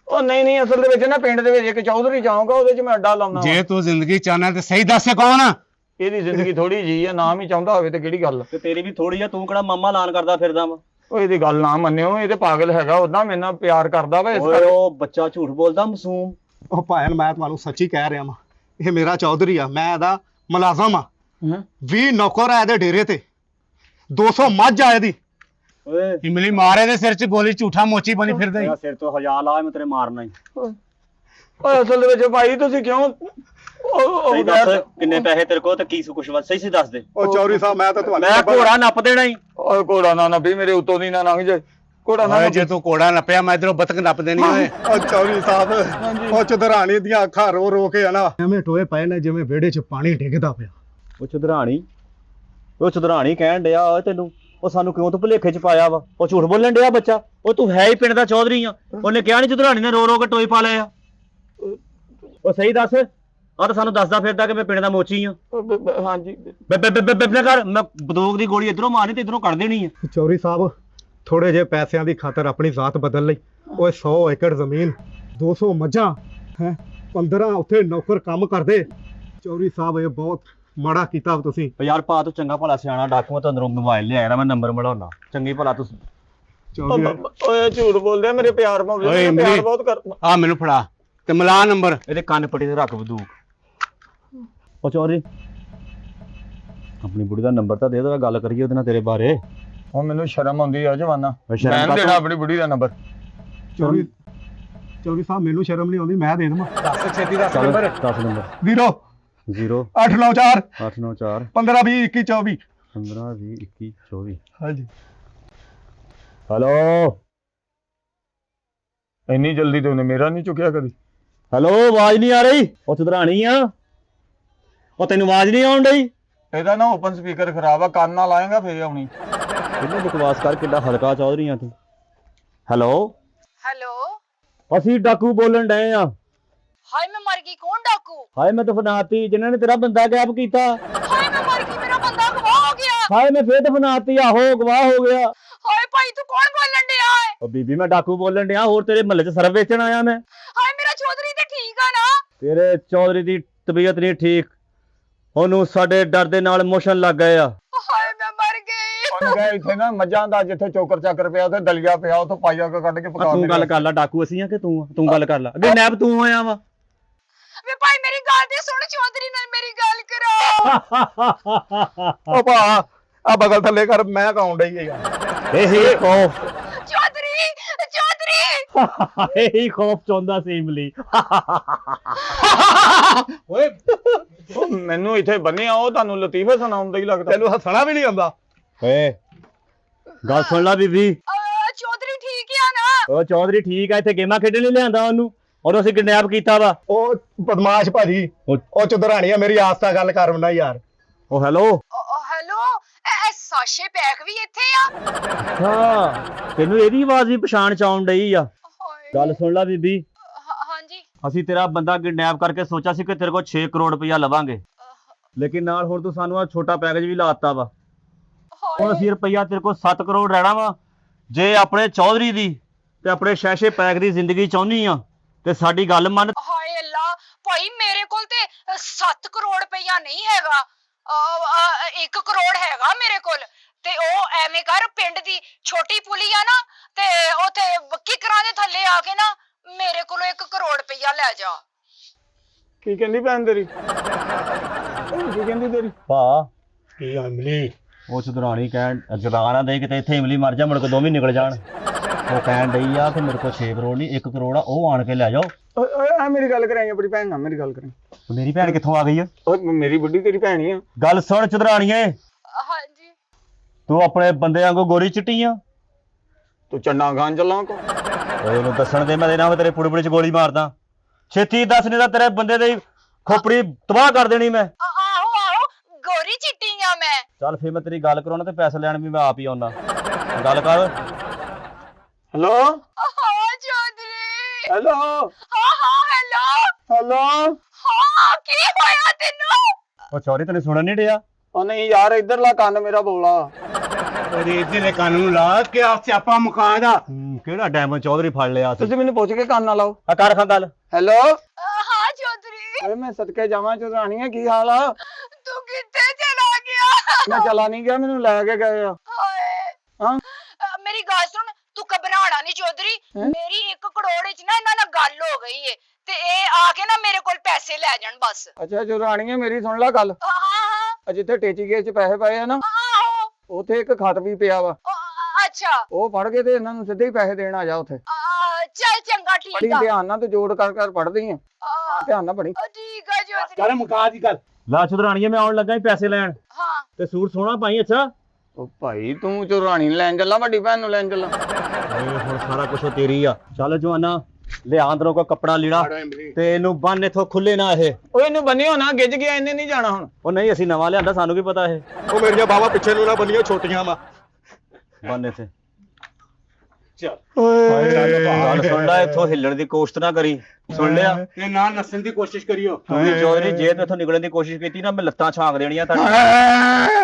ਉਹ ਨਹੀਂ ਅਸਲ ਦੇ ਵਿੱਚ ਨਾ ਪਿੰਡ ਦੇ ਵਿੱਚ ਇੱਕ ਚੌਧਰੀ ਜਾਊਂਗਾ, ਉਹਦੇ 'ਚ ਮੈਂ ਅੱਡਾ ਲਾਉਣਾ। ਜੇ ਤੂੰ ਜ਼ਿੰਦਗੀ ਚਾਹਨਾ ਤੇ ਸਹੀ ਦੱਸ ਇਹ ਕੌਣ ਆ? ਇਹਦੀ ਜ਼ਿੰਦਗੀ ਥੋੜੀ ਜੀ ਆ, ਨਾਮ ਹੀ ਚਾਹੁੰਦਾ ਹੋਵੇ ਤੇ ਕਿਹੜੀ ਗੱਲ। ਤੇ ਤੇਰੀ ਵੀ ਥੋੜੀ ਆ, ਤੂੰ ਕਿਹੜਾ ਮਾਮਾ ਲਾਨ ਕਰਦਾ ਫਿਰਦਾ ਵਾ? ਉਹ ਇਹਦੀ ਗੱਲ ਨਾ ਮੰਨਿਓ, ਇਹ ਤੇ ਪਾਗਲ ਹੈਗਾ, ਉਹਦਾ ਮੇਰੇ ਨਾਲ ਪਿਆਰ ਕਰਦਾ ਵਾ। ਇਸ ਓਏ ਉਹ ਬੱਚਾ ਝੂਠ ਬੋਲਦਾ ਮਾਸੂਮ। ਉਹ ਭਾਇਨ ਮੈਂ ਤੁਹਾਨੂੰ ਸੱਚੀ ਕਹਿ ਰਿਹਾ ਵਾਂ, ਇਹ ਮੇਰਾ ਚੌਧਰੀ ਆ। ਮੈਂ ਇਹਦਾ ਮੁਲਾਜ਼ਮ ਆ। 20 ਨੌਕਰ ਆ ਇਹਦੇ ਡੇਰੇ ਤੇ। 200 ਮੱਝ ਆ ਇਹਦੀ। ਓਏ ਇਮਲੀ ਮਾਰੇ ਦੇ ਸਿਰ 'ਚ ਗੋਲੀ, ਝੂਠਾ ਮੋਚੀ ਬਣੀ ਫਿਰਦਾ ਈ। ਤੇਰਾ ਸਿਰ ਤੋਂ ਹਜ਼ਾਰ ਲਾ, ਮੈਂ ਤੇਰੇ ਮਾਰਨਾ ਹੀ। ਓਏ ਅਸਲ ਦੇ ਵਿੱਚ ਭਾਈ ਤੁਸੀਂ ਕਿਉਂ ਸਹੀ ਦੱਸ, ਕਿੰਨੇ ਪੈਸੇ ਤੇਰੇ ਕੋਲ ਤੇ ਕੀ ਕੁਛ ਵਾ? ਸਹੀ ਦੱਸ ਦੇ। ਉਹ ਚੌਧਰੀ ਸਾਹਿਬ ਮੈਂ ਤਾਂ ਤੁਹਾਨੂੰ ਮੈਂ ਘੋੜਾ ਨੱਪ ਦੇਣਾ ਹੀ। ਓਏ ਘੋੜਾ ਨਾ ਨੱਪੀ, ਮੇਰੇ ਉੱਤੋਂ ਦੀ ਨਾ ਲੰਘ ਜਾਏ। ਘੋੜਾ ਨਾ ਓਏ ਜੇ ਤੂੰ ਕੋੜਾ ਨੱਪਿਆ ਮੈਂ ਇਧਰੋਂ ਬਤਕ ਨੱਪ ਦੇਣੀ ਓਏ। ਉਹ ਚੌਧਰੀ ਸਾਹਿਬ ਉਹ ਚਦਰਾਣੀ ਦੀਆਂ ਅੱਖਾਂ ਰੋ ਰੋ ਕੇ ਆ ਨਾ ਐਵੇਂ ਟੋਏ ਪਏ ਨੇ ਜਿਵੇਂ ਵਿਹੜੇ 'ਚ ਪਾਣੀ ਡਿੱਗਦਾ ਪਿਆ। ਉਹ ਚੁਧਰਾਣੀ ਕਹਿਣ ਡਿਆ ਓਏ ਤੈਨੂੰ। ਉਹ ਸਾਨੂੰ ਕਿਉਂ ਤੂੰ ਭੁਲੇਖੇ 'ਚ ਪਾਇਆ ਵਾ? ਉਹ ਝੂਠ ਬੋਲਣ ਡਿਆ ਬੱਚਾ। ਉਹ ਤੂੰ ਹੈ ਹੀ ਪਿੰਡ ਦਾ ਚੌਧਰੀ ਆ। ਉਹਨੇ ਕਿਹਾ ਨਹੀਂ ਚੁਧਰਾਣੀ ਨੇ ਰੋ ਰੋ ਕੇ ਟੋਏ ਪਾ ਲਏ ਆ। ਉਹ ਸਹੀ ਦੱਸ। ਆ ਤਾਂ ਸਾਨੂੰ ਦੱਸਦਾ ਫਿਰਦਾ ਕਿ ਮੈਂ ਪਿੰਡ ਦਾ ਮੋਚੀ ਆ। ਹਾਂਜੀ ਬੇ ਕਰ, ਮੈਂ ਬੰਦੂਕ ਦੀ ਗੋਲੀ ਇਧਰੋਂ ਮਾਰਨੀ ਤੇ ਇਧਰੋਂ ਕੱਢ ਦੇਣੀ ਆ। ਚੌਧਰੀ ਸਾਹਿਬ ਥੋੜੇ ਜਿਹੇ ਪੈਸਿਆਂ ਦੀ ਖਾਤਰ ਆਪਣੀ ਜ਼ਾਤ ਬਦਲ ਲਈ। ਓਏ 100 ਏਕੜ ਜ਼ਮੀਨ, 200 ਮੱਝਾਂ ਹੈ, 15 ਉੱਥੇ ਨੌਕਰ ਕੰਮ ਕਰਦੇ। ਚੌਧਰੀ ਸਾਹਿਬ ਇਹ ਬਹੁਤ ਮਾੜਾ ਕੀਤਾ ਤੁਸੀਂ। ਓ ਯਾਰ ਪਾ ਤੂੰ ਚੰਗਾ ਭਲਾ ਸਿਆਣਾ ਡਾਕੂ, ਮੈਂ ਅੰਦਰੋਂ ਮੋਬਾਈਲ ਲਿਆਇਆ, ਮੈਂ ਨੰਬਰ ਮਿਲਾਉਣਾ। ਚੰਗੀ ਭਲਾ ਤੂੰ ਚੌਧਰੀ ਓਏ ਝੂਠ ਬੋਲਦੇ ਆ, ਮੇਰੇ ਪਿਆਰ ਪਾਉਂਦੇ ਓਏ ਨੇ, ਪਿਆਰ ਮੇਰੀ- ਬਹੁਤ ਕਰ। ਆ ਮੈਨੂੰ ਫੜਾ ਤੇ ਮਿਲਾ ਨੰਬਰ। ਇਹਦੇ ਕੰਨ ਪੱਟੀ ਤੇ ਰੱਖ ਬੰਦੂਕ। ਉਹ ਚੌਧਰੀ ਆਪਣੀ ਬੁੜੀ ਦਾ ਨੰਬਰ ਤਾਂ ਦੇ ਦੇ, ਗੱਲ ਕਰੀਏ ਉਹਦੇ ਨਾਲ ਤੇਰੇ ਬਾਰੇ। ਹੁਣ ਮੈਨੂੰ ਸ਼ਰਮ ਆਉਂਦੀ ਆ ਜਵਾਨਾ। ਸ਼ਰਮ ਮੈਂ ਨੀ ਕਾਹਤੋਂ? ਦੇਣਾ ਆਪਣੀ ਬੁੜੀ ਦਾ ਨੰਬਰ। ਚੌਧਰੀ ਸਾਹਿਬ ਮੈਨੂੰ ਸ਼ਰਮ ਨਹੀਂ ਆਉਂਦੀ, ਮੈਂ ਦੇ ਦੇਵਾਂ। ਦੱਸ ਛੇਤੀ ਦੱਸ ਚੱਲ ਨੰਬਰ। 10 ਨੰਬਰ 0 0 894 894 15 20 21 24। 15 20 21 24। ਹਾਂਜੀ ਹੈਲੋ ਇੰਨੀ ਜਲਦੀ ਤੇ ਉਹਨੇ ਮੇਰਾ ਨਹੀਂ ਚੁੱਕਿਆ ਕਦੀ। ਹੈਲੋ, ਆਵਾਜ਼ ਨਹੀਂ ਆ ਰਹੀ? ਉਹ ਚੁਧਰਾਣੀ ਆ। ਉਹ ਤੈਨੂੰ ਆਵਾਜ਼ ਨਹੀਂ ਆਉਣ ਡਈ? ਇਹਦਾ ਨਾ ਓਪਨ ਸਪੀਕਰ ਖਰਾਬ ਆ, ਕੰਨ ਨਾਲ ਆਏਗਾ ਫੇਰ ਆਉਣੀ। ਇਹਨੂੰ ਬਕਵਾਸ ਕਰ, ਕਿੱਡਾ ਹਲਕਾ ਚੌਧਰੀ ਆ ਤੂੰ। ਹੈਲੋ ਹੈਲੋ, ਅਸੀਂ ਡਾਕੂ ਬੋਲਣ ਡਏ ਆ। ਹਾਏ ਮੈਂ ਮਰ ਗਈ। ਕੌਣ ਡਾਕੂ? ਹਾਏ ਮੈਂ ਦਫਨਾਤੀ ਜਿਨ੍ਹਾਂ ਨੇ ਤੇਰਾ ਬੰਦਾ ਗਾਇਬ ਕੀਤਾ। ਹਾਏ ਮੈਂ ਮਰ ਗਈ, ਮੇਰਾ ਬੰਦਾ ਗਵਾਹ ਹੋ ਗਿਆ। ਹਾਏ ਮੈਂ ਫੇਰ ਦਫਨਾਤੀ, ਆਹੋ ਗਵਾਹ ਹੋ ਗਿਆ। ਹਾਏ ਭਾਈ ਤੂੰ ਕੌਣ ਬੋਲਣ ਡਿਆ ਏ? ਉਹ ਬੀਬੀ ਮੈਂ ਡਾਕੂ ਬੋਲਣ ਡਿਆ, ਹੋਰ ਤੇਰੇ ਮਹੱਲੇ 'ਚ ਸਰਫ ਵੇਚਣ ਆਇਆ ਮੈਂ। ਹਾਏ ਮੇਰਾ ਚੌਧਰੀ ਤੇ ਠੀਕ ਆ ਨਾ? ਤੇਰੇ ਚੌਧਰੀ ਦੀ ਤਬੀਅਤ ਨਹੀਂ ਠੀਕ, ਉਹਨੂੰ ਸਾਡੇ ਡਰ ਦੇ ਨਾਲ ਮੋਸ਼ਨ ਲੱਗ ਗਏ ਆ। ਹਾਏ ਮੈਂ ਮਰ ਗਈ। ਉਹਨੇ ਕਿਹਾ ਇੱਥੇ ਨਾ ਮੱਝਾਂ ਦਾ ਜਿੱਥੇ ਚੋਕਰ ਚਾਕਰ ਪਿਆ ਉੱਥੇ ਦਲੀਆ ਪਿਆ, ਉੱਥੋਂ ਪਾਈਆ ਕੇ ਕੱਢ ਕੇ ਪਕਾ ਤੂੰ ਗੱਲ ਕਰ ਲੈ, ਡਾਕੂ ਅਸੀਂ ਆ ਕਿ ਤੂੰ ਆ? ਤੂੰ ਗੱਲ ਕਰ ਲੈ। ਅੱਗੇ ਨੈਬ ਤੂੰ ਆਇਆ ਵਾ। ਵੇ ਭਾਈ ਮੇਰੀ ਗੱਲ ਤੇ ਸੁਣ, ਚੌਧਰੀ ਨਾਲ ਮੇਰੀ ਗੱਲ ਕਰਾ। ਉਹ ਭਾ ਆ ਬਗਲ ਥੱਲੇ ਕਰ ਮੈਂ ਕਾਉਣ ਡਈ ਹੈ ਯਾਰ ਇਹੀ ਖੌਫ ਚੌਧਰੀ ਚੌਧਰੀ ਇਹੀ ਖੌਫ ਚਾਹੁੰਦਾ ਸੀ ਇਮਲੀ। ਓਏ ਉਹ ਮੈਨੂੰ ਇੱਥੇ ਬੰਨਿਆ ਉਹ ਤੁਹਾਨੂੰ ਲਤੀਫੇ ਸੁਣਾਉਂਦਾ ਹੀ ਲੱਗਦਾ। ਤੈਨੂੰ ਹੱਸਣਾ ਵੀ ਨਹੀਂ ਆਉਂਦਾ। ਓਏ ਗੱਲ ਸੁਣ ਲੈ ਬੀਬੀ। ਚੌਧਰੀ ਠੀਕ ਆ ਨਾ? ਉਹ ਚੌਧਰੀ ਠੀਕ ਆ, ਇੱਥੇ ਗੇਮਾਂ ਖੇਡਣ ਲਈ ਲਿਆਂਦਾ ਉਹਨੂੰ, ਔਰ ਅਸੀਂ ਕਿਡਨੈਪ ਕੀਤਾ ਵਾ। ਉਹ ਬਦਮਾਸ਼ ਭਾਜੀ ਉਹ ਚੁਦਰਾਣੀ ਆ ਮੇਰੀ ਆਸਤਾ ਗੱਲ ਕਰ ਹੁੰਦਾ ਯਾਰ। ਉਹ ਹੈਲੋ ਹੈਲੋ ਇਹ ਸਾਸ਼ੇ ਪੈਕ ਵੀ ਇੱਥੇ ਆ? ਹਾਂ ਤੈਨੂੰ ਇਹਦੀ ਆਵਾਜ਼ ਵੀ ਪਛਾਣ ਚ ਆਉਣ ਡਈ ਆ। ਗੱਲ ਸੁਣ ਲੈ ਬੀਬੀ, ਹਾਂਜੀ ਅਸੀਂ ਤੇਰਾ ਬੰਦਾ ਕਿਡਨੈਪ ਕਰਕੇ ਸੋਚਿਆ ਸੀ ਕਿ ਤੇਰੇ ਕੋਲ 6 ਕਰੋੜ ਰੁਪਇਆ ਲਵਾਂਗੇ, ਲੇਕਿਨ ਨਾਲ ਹੁਣ ਤੂੰ ਸਾਨੂੰ ਆ ਛੋਟਾ ਪੈਕੇਜ ਵੀ ਲਾਤਾ ਵਾ। ਹੁਣ ਅਸੀਂ ਰੁਪਇਆ ਤੇਰੇ ਕੋਲ 7 ਕਰੋੜ ਰਹਿਣਾ ਵਾ। ਜੇ ਆਪਣੇ ਚੌਧਰੀ ਦੀ ਤੇ ਆਪਣੇ ਸ਼ੈਸ਼ੇ ਪੈਕ ਦੀ ਜ਼ਿੰਦਗੀ ਚਾਹੁੰਦੀ ਆ ਤੇ ਸਾਡੀ ਗੱਲ ਮੰਨ। ਹਾਏ ਅੱਲਾ ਭਾਈ ਮੇਰੇ ਕੋਲ ਤੇ 7 ਕਰੋੜ ਰੁਪਇਆ ਨਹੀਂ ਹੈਗਾ, 1 ਕਰੋੜ ਹੈਗਾ ਮੇਰੇ ਕੋਲ। ਤੇ ਉਹ ਐਵੇਂ ਕਰ, ਪਿੰਡ ਦੀ ਛੋਟੀ ਪੁਲੀ ਆ ਨਾ ਤੇ ਉਥੇ ਕਿਕਰਾਂ ਦੇ ਥੱਲੇ ਆ ਕੇ ਨਾ ਮੇਰੇ ਕੋਲੋਂ 1 ਕਰੋੜ ਰੁਪਇਆ ਲੈ ਜਾ। ਕੀ ਕਹਿੰਦੀ ਭੈਣ ਤੇਰੀ? ਕੀ ਕਹਿੰਦੀ ਤੇਰੀ? ਭਾ ਕੀ ਅਮਲੀ ਉਹ ਚੁਦਰਾਣੀ ਕਹਿਣ ਜਗਾਣਾ ਦੇ ਕਿਤੇ ਇੱਥੇ ਇਮਲੀ ਮਰ ਜਾ, ਮੁੜ ਕੇ 2 ਮਹੀਨੇ ਨਿਕਲ ਜਾਣ। ਉਹ ਕਹਿਣ ਡਈ ਆ ਕਿ ਮੇਰੇ ਕੋਲ 6 ਕਰੋੜ ਨਹੀਂ 1 ਕਰੋੜ ਆ, ਉਹ ਆਣ ਕੇ ਲੈ ਜਾਓ। ਓਏ ਮੇਰੀ ਗੱਲ ਕਰਾਈ ਆਪਣੀ ਭੈਣ ਨਾਲ, ਮੇਰੀ ਗੱਲ ਕਰਾਈ। ਮੇਰੀ ਭੈਣ ਕਿੱਥੋਂ ਆ ਗਈ ਆ? ਓਏ ਮੇਰੀ ਬੁੱਢੀ ਤੇਰੀ ਭੈਣ ਹੀ ਆ। ਗੱਲ ਸੁਣ ਚੁਦਰਾਣੀਏ, ਹਾਂਜੀ ਤੂੰ ਆਪਣੇ ਬੰਦੇ ਵਾਂਗੂ ਗੋਰੀ ਚਿੱਟੀ ਆ। ਤੂੰ ਚੰਨਾ ਖਾਨ ਚੱਲਾਂ ਕੋ? ਓਏ ਉਹਨੂੰ ਦੱਸਣ ਦੇ, ਮੈਂ ਦੇ ਨਾਲ ਤੇਰੇ ਪੁੜੇ ਚ ਗੋਲੀ ਮਾਰਦਾ। ਛੇਤੀ ਦੱਸ, ਨਹੀਂ ਤਾਂ ਤੇਰੇ ਬੰਦੇ ਦੀ ਖੋਪੜੀ ਤਬਾਹ ਕਰ ਦੇਣੀ ਮੈਂ। ਆਹੋ ਆਹੋ ਗੋਰੀ ਚਿੱਟੀ ਆ ਮੈਂ। ਚੱਲ ਫੇਰ ਮੈਂ ਤੇਰੀ ਗੱਲ ਕਰਾਉਣਾ ਤੇ ਪੈਸੇ ਲੈਣ ਵੀ ਮੈਂ ਆਪ ਹੀ ਆਉਣਾ। ਗੱਲ ਕਰ। ਹੈਲੋ ਹਾਂ ਚੌਧਰੀ। ਹੈਲੋ ਹਾਂ ਹੈਲੋ। ਹੈਲੋ। ਹਾਂ ਕੀ ਹੋਇਆ ਤੈਨੂੰ? ਉਹ ਚੌਰੀ ਤੈਨੂੰ ਸੁਣਨ ਨਹੀਂ ਡਿਆ? ਉਹ ਨਹੀਂ ਯਾਰ, ਇਧਰਲਾ ਕੰਨ ਮੇਰਾ ਬੋਲਾ। ਅਰੇ ਇਧਰਲੇ ਕੰਨ ਨੂੰ ਲਾ ਕੇ ਆ ਸਿਆਪਾ ਮੁਕਾ ਦਾ। ਕਿਹੜਾ ਡਾਇਮੰਡ ਚੌਧਰੀ ਫੜ ਲਿਆ ਤੁਸੀਂ ਮੈਨੂੰ ਪੁੱਛ ਕੇ ਕੰਨ ਨਾ ਲਾਓ। ਆ ਕਰ ਖਾਂ ਗੱਲ। ਹੈਲੋ। ਹਾਂ ਚੌਧਰੀ। ਓਏ ਮੈਂ ਸਦਕੇ ਜਾਵਾਂ ਚੁਦਰਾਣੀਆਂ, ਕੀ ਹਾਲ ਆ? ਤੂੰ ਕਿੱਥੇ ਚਲਾ ਗਿਆ? ਮੈਂ ਚਲਾ ਨਹੀਂ ਗਿਆ, ਮੈਨੂੰ ਲੈ ਕੇ ਗਏ ਆ। ਹਾਏ ਹਾਂ ਮੇਰੀ ਗੱਲ ਸੁਣ, ਤੂੰ ਘਬਰਾਣਾ ਨਹੀਂ ਚੌਧਰੀ। ਮੇਰੀ 1 ਕਰੋੜ ਵਿੱਚ ਨਾ ਇਹਨਾਂ ਨਾਲ ਗੱਲ ਹੋ ਗਈ ਏ ਤੇ ਇਹ ਆ ਕੇ ਨਾ ਮੇਰੇ ਕੋਲ ਪੈਸੇ ਲੈ ਜਾਣ ਬਸ। ਅੱਛਾ ਚੁਦਰਾਣੀਆਂ ਮੇਰੀ ਸੁਣ ਲੈ ਗੱਲ। ਹਾਂ ਜਿੱਥੇ ਟੇਚੀ ਗੇਟ 'ਚ ਪੈਸੇ ਪਏ ਆ ਨਾ, ਆਹੋ ਉੱਥੇ ਇੱਕ ਖਤ ਵੀ ਪਿਆ ਵਾ। ਅੱਛਾ ਉਹ ਫੜ ਕੇ ਤੇ ਇਹਨਾਂ ਨੂੰ ਸਿੱਧੇ ਹੀ ਪੈਸੇ ਦੇਣ ਆ ਜਾ ਉੱਥੇ। ਚੱਲ ਚੰਗਾ ਬੜੀ ਠੀਕ ਆ। ਧਿਆਨ ਨਾਲ ਤੇ ਜੋੜ ਕਰ ਪੜਦੀ ਆ। ਧਿਆਨ ਨਾਲ ਪੜੀ। ਠੀਕ ਆ ਚੌਧਰੀ। ਚੱਲ ਮੁਕਾ ਦੀ ਗੱਲ। ਲਾ ਚੁਦਰਾਣੀਏ, ਮੈਂ ਆਉਣ ਲੱਗਾ ਹੀ ਪੈਸੇ ਲੈਣ। ਹਾਂ ਤੇ ਸੂਟ ਸੋਹਣਾ ਪਾਈ। ਅੱਛਾ ਉਹ ਭਾਈ ਤੂੰ ਚੁਦਰਾਣੀ ਨੂੰ ਲੈਣ ਚੱਲਾਂ, ਵੱਡੀ ਭੈਣ ਨੂੰ ਲੈਣ ਚੱਲਾਂ? ਓਏ ਹੁਣ ਸਾਰਾ ਕੁਝ ਤੇਰੀ ਆ। ਚੱਲ ਜਵਾਨਾ ਲਿਆ ਅੰਦਰੋਂ ਕੋ ਕੱਪੜਾ ਲੀੜਾ ਤੇ ਇਹਨੂੰ ਬੰਨ, ਇਥੋਂ ਖੁੱਲੇ ਨਾ ਇਹ। ਓਏ ਇਹਨੂੰ ਬੰਨਿਓ ਨਾ, ਗਿੱਜ ਗਿਆ, ਇਹਨੇ ਨਹੀਂ ਜਾਣਾ ਹੁਣ। ਉਹ ਨਹੀਂ, ਅਸੀਂ ਨਵਾਂ ਲਿਆਂਦਾ, ਸਾਨੂੰ ਕੀ ਪਤਾ ਇਹ। ਉਹ ਮੇਰੀਆਂ ਬਾਵਾ ਪਿੱਛੇ ਨੂੰ ਨਾ ਬੰਨੀਆਂ ਛੋਟੀਆਂ ਵਾ। ਬੰਨ ਇੱਥੇ। ਚੱਲ ਗੱਲ ਸੁਣ ਲੈ, ਇੱਥੋਂ ਹਿੱਲਣ ਦੀ ਕੋਸ਼ਿਸ਼ ਨਾ ਕਰੀ, ਸੁਣ ਲਿਆ? ਇਹ ਨਾ ਨੱਸਣ ਦੀ ਕੋਸ਼ਿਸ਼ ਕਰਿਓ। ਤੂੰ ਵੀ ਚੌਧਰੀ, ਜੇ ਤੂੰ ਇੱਥੋਂ ਨਿਕਲਣ ਦੀ ਕੋਸ਼ਿਸ਼ ਕੀਤੀ ਨਾ, ਮੈਂ ਲੱਤਾਂ ਛਾਂਗ ਦੇਣੀਆਂ ਤੁਹਾਡੀ।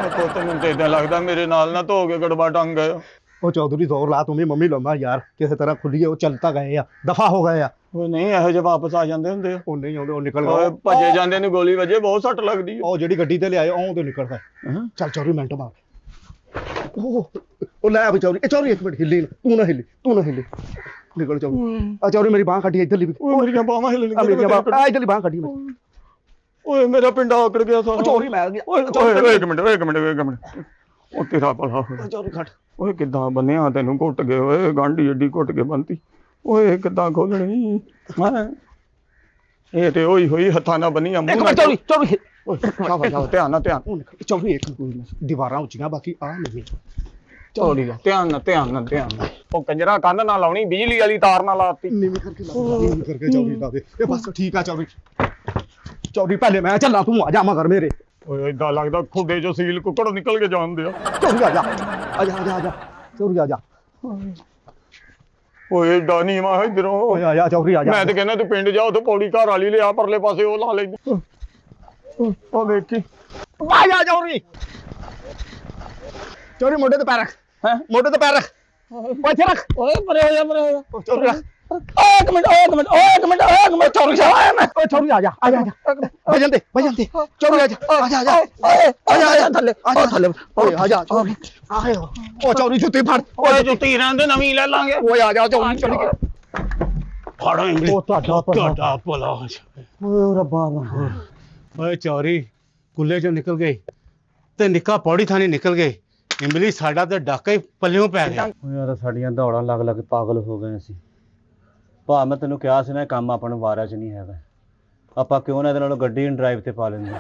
ਪੁੱਤ ਮੈਨੂੰ ਤੇ ਏਦਾਂ ਲੱਗਦਾ ਮੇਰੇ ਨਾਲ ਨਾ ਧੋ ਕੇ ਗੜਬਾ ਟੰਗ ਗਏ। ਉਹ ਚੌਧਰੀ ਜ਼ੋਰ ਲਾ, ਤੂੰ ਵੀ ਮੰਮੀ ਲਾਉਂਦਾ ਯਾਰ, ਕਿਸੇ ਤਰ੍ਹਾਂ ਖੁੱਲੀਏ। ਉਹ ਚੱਲ ਤਾਂ ਗਏ ਆ, ਦਫਾ ਹੋ ਗਏ ਆ। ਓਏ ਨਹੀਂ, ਇਹੋ ਜਿਹੇ ਵਾਪਸ ਆ ਜਾਂਦੇ ਹੁੰਦੇ ਆ। ਉਹ ਨਹੀਂ ਆਉਂਦੇ, ਉਹ ਨਿਕਲ ਓਏ ਗਏ। ਭੱਜੇ ਜਾਂਦੇ ਨੂੰ ਗੋਲੀ ਵੱਜੇ, ਬਹੁਤ ਸੱਟ ਲੱਗਦੀ ਆ। ਉਹ ਜਿਹੜੀ ਗੱਡੀ ਤੇ ਲਿਆਏ ਉਹ ਤੇ ਨਿਕਲ ਗਏ। ਚੱਲ ਚੌਧਰੀ ਮਿੰਟ ਮਾਰ। ਉਹ ਲੈ ਵੀ ਚੌਧਰੀ, ਇਹ ਚੌਧਰੀ 1 ਮਿੰਟ ਹਿੱਲੀ ਨਾ, ਤੂੰ ਨਾ ਹਿੱਲੀ। ਨਿਕਲ ਚੌਧਰੀ। ਆ ਚੌਧਰੀ ਮੇਰੀ ਬਾਂਹ ਕੱਢੀ ਇੱਧਰਲੀ। ਓਏ ਮੇਰੀਆਂ ਬਾਹਾਂ ਹਿੱਲਣਗੀਆਂ। ਮੇਰੀਆਂ ਬਾਂਹ ਇੱਧਰਲੀ ਬਾਂਹ ਕੱਢੀ ਮੈਂ। ਓਏ ਮੇਰਾ ਪਿੰਡਾ ਆਕੜ ਗਿਆ ਸਾਰਾ। ਚੌਧਰੀ ਮੈਂ ਗਿਆ। ਓਏ ਇੱਕ ਮਿੰਟ। ਉਹ ਤੇਰਾ ਭਲਾ ਹੋਵੇ। ਚੌਧਰੀ ਖੜ। ਓਏ ਕਿੱਦਾਂ ਬੰਨਿਆ ਤੈਨੂੰ, ਘੁੱਟ ਗਏ ਓਏ, ਗਾਂਢੀ ਏਡੀ ਘੁੱਟ ਕੇ ਬੰਨਤੀ। ਓਏ ਕਿੱਦਾਂ ਖੋਲਣੀ? ਇਹ ਤੇ ਹੋਈ ਹੱਥਾਂ ਨਾਲ ਬੰਨੀ ਆ ਮੂੰਹ ਨਾਲ। ਚੌਧਰੀ ਓਏ ਧਿਆਨ ਨਾਲ। ਚੌਧਰੀ ਇੱਕ ਦੀਵਾਰਾਂ ਉੱਚੀਆਂ, ਬਾਕੀ ਆ ਨਹੀਂ। ਚੌੜੀ ਦਾ ਧਿਆਨ ਨਾਲ। ਉਹ ਕੰਜਰਾ ਕੰਧ ਨਾਲ ਲਾਉਣੀ, ਬਿਜਲੀ ਵਾਲੀ ਤਾਰ ਨਾਲ ਲਾਤੀ। ਨੀਵੀਂ ਕਰਕੇ ਚੌਧਰੀ ਲਾ ਦੇ। ਇਹ ਬਸ ਠੀਕ ਆ ਚੌਧਰੀ ਪਹਿਲੇ ਮੈਂ ਚੱਲਾਂ, ਤੂੰ ਆ ਜਾ ਮਗਰ ਮੇਰੇ। ਓਏ ਏਦਾਂ ਲੱਗਦਾ ਖੁੱਡੇ ਚੋਂ ਸੀਲ ਕੁੱਕੜ ਨਿਕਲ ਕੇ ਜਾਂਦੇ ਆ। ਚੌਧਰੀ ਆ ਜਾ ਚੌਧਰੀ ਆ ਜਾ। ਓਏ ਏਡਾ ਨੀਵਾਂ ਇਧਰੋਂ। ਓਏ ਆ ਜਾ ਚੌਧਰੀ ਆ ਜਾ। ਮੈਂ ਤੇ ਕਹਿੰਦਾ ਤੂੰ ਪਿੰਡ ਜਾ, ਉੱਥੇ ਪੌੜੀ ਘਰ ਵਾਲੀ ਲਿਆ, ਪਰਲੇ ਪਾਸੇ ਉਹ ਲਾ ਲੈਂਦੇ। ਉਹ ਦੇਖੀ ਆ ਜਾ ਚੌਧਰੀ। ਚੌਧਰੀ ਮੋਢੇ ਤੇ ਪੈਰ ਰੱਖ। ਮੋਢੇ ਤੇ ਪੈਰ ਰੱਖ। ਇੱਥੇ ਰੱਖ। ਓਏ ਪਰੇ ਹੋ ਜਾ। ਚੌਧਰੀ ਰੱਖ। ਇੱਕ ਮਿੰਟ ਚੌੜੀ ਸਾਹਿਬ ਆਇਆ ਮੈਂ। ਓਏ ਚੌਧਰੀ ਆ ਜਾ ਭਜਨ ਦੇ ਚੌਧਰੀ ਆ ਜਾ ਥੱਲੇ ਓਏ ਆ ਜਾ ਚੌਧਰੀ ਆਏ ਓ ਚੌਧਰੀ ਜੁੱਤੀ ਫੜ। ਓਏ ਜੁੱਤੀ ਰਹਿੰਦੇ ਨਵੀਂ ਲੈ ਲਾਂਗੇ। ਓਏ ਆ ਜਾ ਚੌਧਰੀ ਚੜ ਕੇ ਫੜੋ ਇੰਗਲਿਸ਼। ਉਹ ਤੁਹਾਡਾ ਭਲਾ ਹੋ ਜਾਵੇ। ਓਏ ਰੱਬਾ ਓਏ ਚੌਰੀ ਕੁੱਲੇ ਚੋਂ ਨਿਕਲ ਗਏ ਤੇ ਨਿੱਕਾ ਪੌੜੀ ਥਾਣੀ ਨਿਕਲ ਗਏ। ਇਮਲੀ ਸਾਡਾ ਤੇ ਡਾਕਾ ਹੀ ਪੱਲਿਓਂ ਪੈ ਗਿਆ। ਉਹ ਯਾਰ ਸਾਡੀਆਂ ਦੌੜਾਂ ਲੱਗ ਲੱਗ ਪਾਗਲ ਹੋ ਗਏ ਸੀ। ਭਾ ਮੈਂ ਤੈਨੂੰ ਕਿਹਾ ਸੀ ਨਾ ਇਹ ਕੰਮ ਆਪਾਂ ਨੂੰ ਵਾਰਿਆ 'ਚ ਨਹੀਂ ਹੈਗਾ। ਆਪਾਂ ਕਿਉਂ ਨਾ ਇਹਦੇ ਨਾਲੋਂ ਗੱਡੀ ਡਰਾਈਵ ਤੇ ਪਾ ਲੈਂਦੇ।